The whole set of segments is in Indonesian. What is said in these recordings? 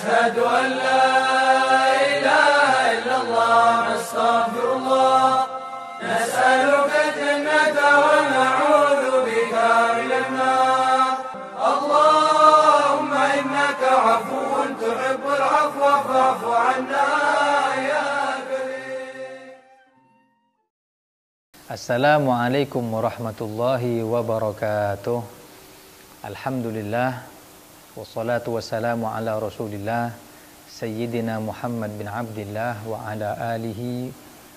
أشهد أن لا إله إلا الله نستغفر الله نسألك الجنة ونعوذ بك من النار اللهم إنك عفو تحب العفو فاعف عنا يا كريم. Assalamualaikum warahmatullahi wabarakatuh. Alhamdulillah wassalatu wassalamu ala Rasulillah Sayyidina Muhammad bin Abdillah wa ala alihi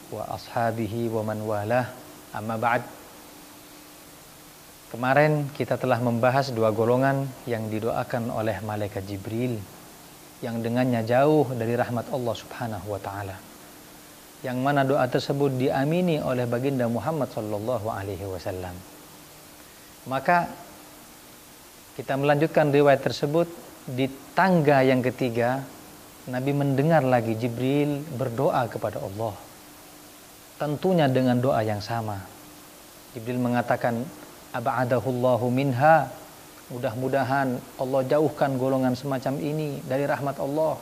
wa ashabihi wa man walah. Amma ba'd. Kemarin kita telah membahas dua golongan yang didoakan oleh malaikat Jibril yang dengannya jauh dari rahmat Allah Subhanahu wa taala. Yang mana doa tersebut diamini oleh baginda Muhammad sallallahu alaihi wasallam. Maka kita melanjutkan riwayat tersebut. Di tangga yang ketiga, Nabi mendengar lagi Jibril berdoa kepada Allah. Tentunya dengan doa yang sama. Jibril mengatakan, ab'adahullahu minha. Mudah-mudahan Allah jauhkan golongan semacam ini dari rahmat Allah.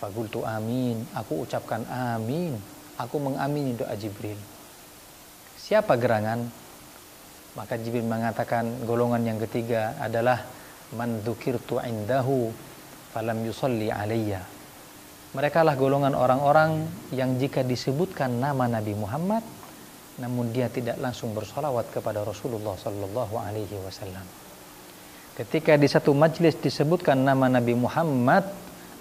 Faqultu amin. Aku ucapkan amin. Aku mengamini doa Jibril. Siapa gerangan? Maka Jibril mengatakan golongan yang ketiga adalah man dzukirtu indahu falam yusalli alayya. Mereka lah golongan orang-orang yang jika disebutkan nama Nabi Muhammad namun dia tidak langsung bersolawat kepada Rasulullah sallallahu alaihi wasallam. Ketika di satu majlis disebutkan nama Nabi Muhammad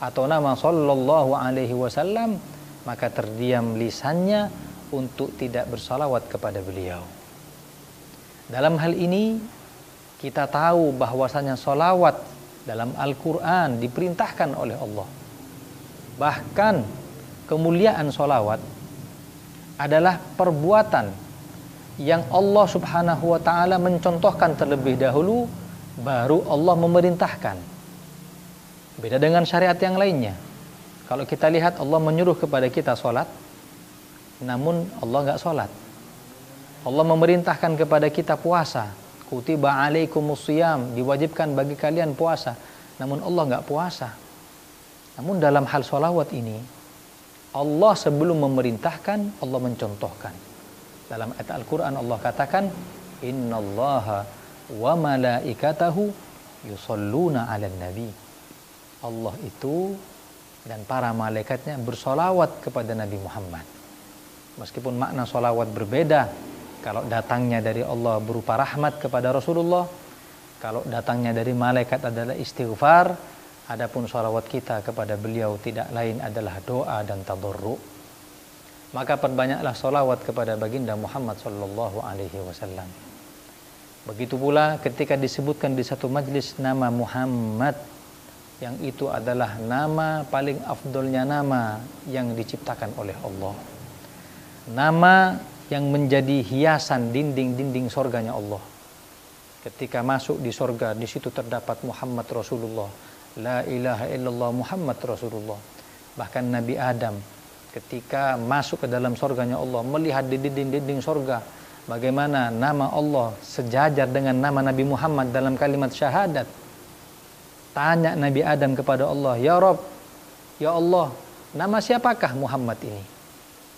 atau nama sallallahu alaihi wasallam, maka terdiam lisannya untuk tidak bersolawat kepada beliau. Dalam hal ini kita tahu bahwasanya solawat dalam Al-Quran diperintahkan oleh Allah. Bahkan kemuliaan solawat adalah perbuatan yang Allah Subhanahu wa ta'ala mencontohkan terlebih dahulu, baru Allah memerintahkan. Beda dengan syariat yang lainnya. Kalau kita lihat Allah menyuruh kepada kita sholat, namun Allah nggak sholat. Allah memerintahkan kepada kita puasa. Kutiba alaikumusiyam, diwajibkan bagi kalian puasa. Namun Allah nggak puasa. Namun dalam hal sholawat ini, Allah sebelum memerintahkan, Allah mencontohkan. Dalam ayat Al-Quran Allah katakan, innallaha wa malaikatahu yusalluna ala nabi. Allah itu dan para malaikatnya bersolawat kepada Nabi Muhammad. Meskipun makna solawat berbeda. Kalau datangnya dari Allah berupa rahmat kepada Rasulullah, kalau datangnya dari malaikat adalah istighfar, adapun sholawat kita kepada beliau tidak lain adalah doa dan tadarru. Maka perbanyaklah sholawat kepada baginda Muhammad sallallahu alaihi wasallam. Begitu pula ketika disebutkan di satu majlis nama Muhammad, yang itu adalah nama paling afdolnya nama yang diciptakan oleh Allah. Nama yang menjadi hiasan dinding-dinding sorganya Allah. Ketika masuk di sorga, di situ terdapat Muhammad Rasulullah. La ilaha illallah Muhammad Rasulullah. Bahkan Nabi Adam ketika masuk ke dalam sorganya Allah, melihat di dinding-dinding sorga bagaimana nama Allah sejajar dengan nama Nabi Muhammad dalam kalimat syahadat. Tanya Nabi Adam kepada Allah, ya Rabb, ya Allah, nama siapakah Muhammad ini?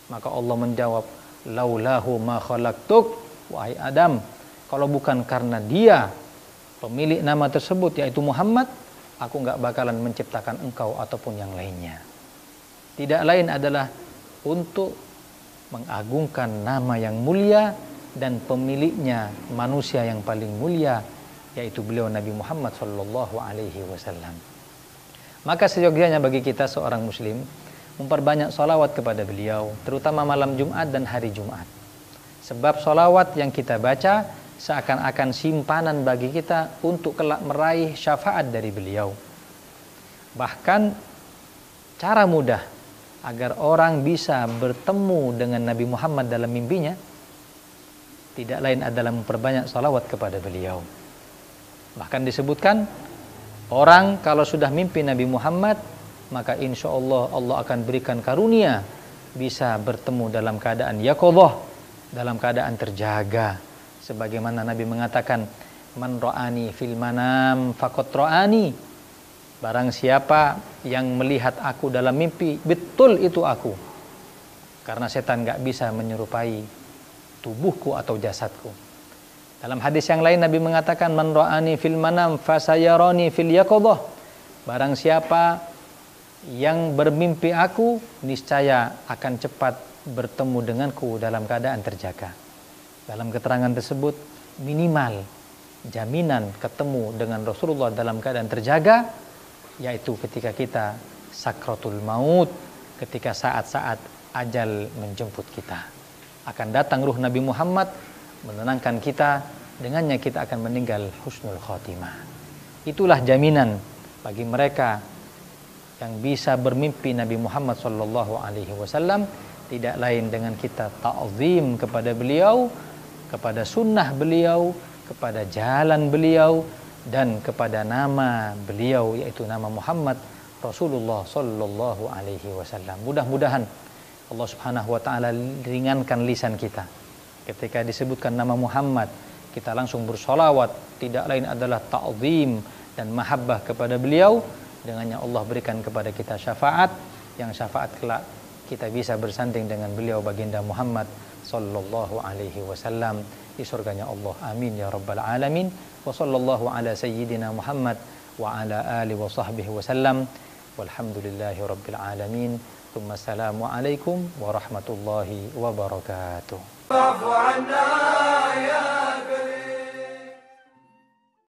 Maka Allah menjawab, laulahu ma khalaqtuk, wahai Adam, kalau bukan karena dia pemilik nama tersebut yaitu Muhammad, aku enggak bakalan menciptakan engkau ataupun yang lainnya. Tidak lain adalah untuk mengagungkan nama yang mulia dan pemiliknya manusia yang paling mulia, yaitu beliau Nabi Muhammad sallallahu alaihi wasallam. Maka seyogyanya bagi kita seorang muslim memperbanyak sholawat kepada beliau, terutama malam Jumat dan hari Jumat. Sebab sholawat yang kita baca seakan-akan simpanan bagi kita untuk kelak meraih syafaat dari beliau. Bahkan cara mudah agar orang bisa bertemu dengan Nabi Muhammad dalam mimpinya tidak lain adalah memperbanyak sholawat kepada beliau. Bahkan disebutkan, orang kalau sudah mimpi Nabi Muhammad, maka insya Allah Allah akan berikan karunia bisa bertemu dalam keadaan yaqadhah, dalam keadaan terjaga. Sebagaimana Nabi mengatakan, man ra'ani fil manam faqad ra'ani. Barang siapa yang melihat aku dalam mimpi, betul itu aku. Karena setan gak bisa menyerupai tubuhku atau jasadku. Dalam hadis yang lain Nabi mengatakan, man ra'ani fil manam fasayarani fil yaqadhah. Barang siapa yang bermimpi aku, niscaya akan cepat bertemu denganku dalam keadaan terjaga. Dalam keterangan tersebut minimal jaminan ketemu dengan Rasulullah dalam keadaan terjaga, yaitu ketika kita sakratul maut, ketika saat-saat ajal menjemput kita. Akan datang ruh Nabi Muhammad menenangkan kita, dengannya kita akan meninggal husnul khotimah. Itulah jaminan bagi mereka yang bisa bermimpi Nabi Muhammad SAW, tidak lain dengan kita ta'zim kepada beliau, kepada sunnah beliau, kepada jalan beliau, dan kepada nama beliau, yaitu nama Muhammad Rasulullah SAW. Mudah-mudahan Allah Subhanahu wa taala ringankan lisan kita. Ketika disebutkan nama Muhammad, kita langsung bersolawat, tidak lain adalah ta'zim dan mahabbah kepada beliau. Dengannya Allah berikan kepada kita syafaat, yang syafaat kelak kita bisa bersanding dengan beliau baginda Muhammad sallallahu alaihi wasallam di surganya Allah. Amin ya rabbal alamin. Wa sallallahu ala sayyidina Muhammad wa ala alihi wa sahbihi wasallam. Walhamdulillahi rabbil alamin. Tsumma assalamu alaikum warahmatullahi wabarakatuh.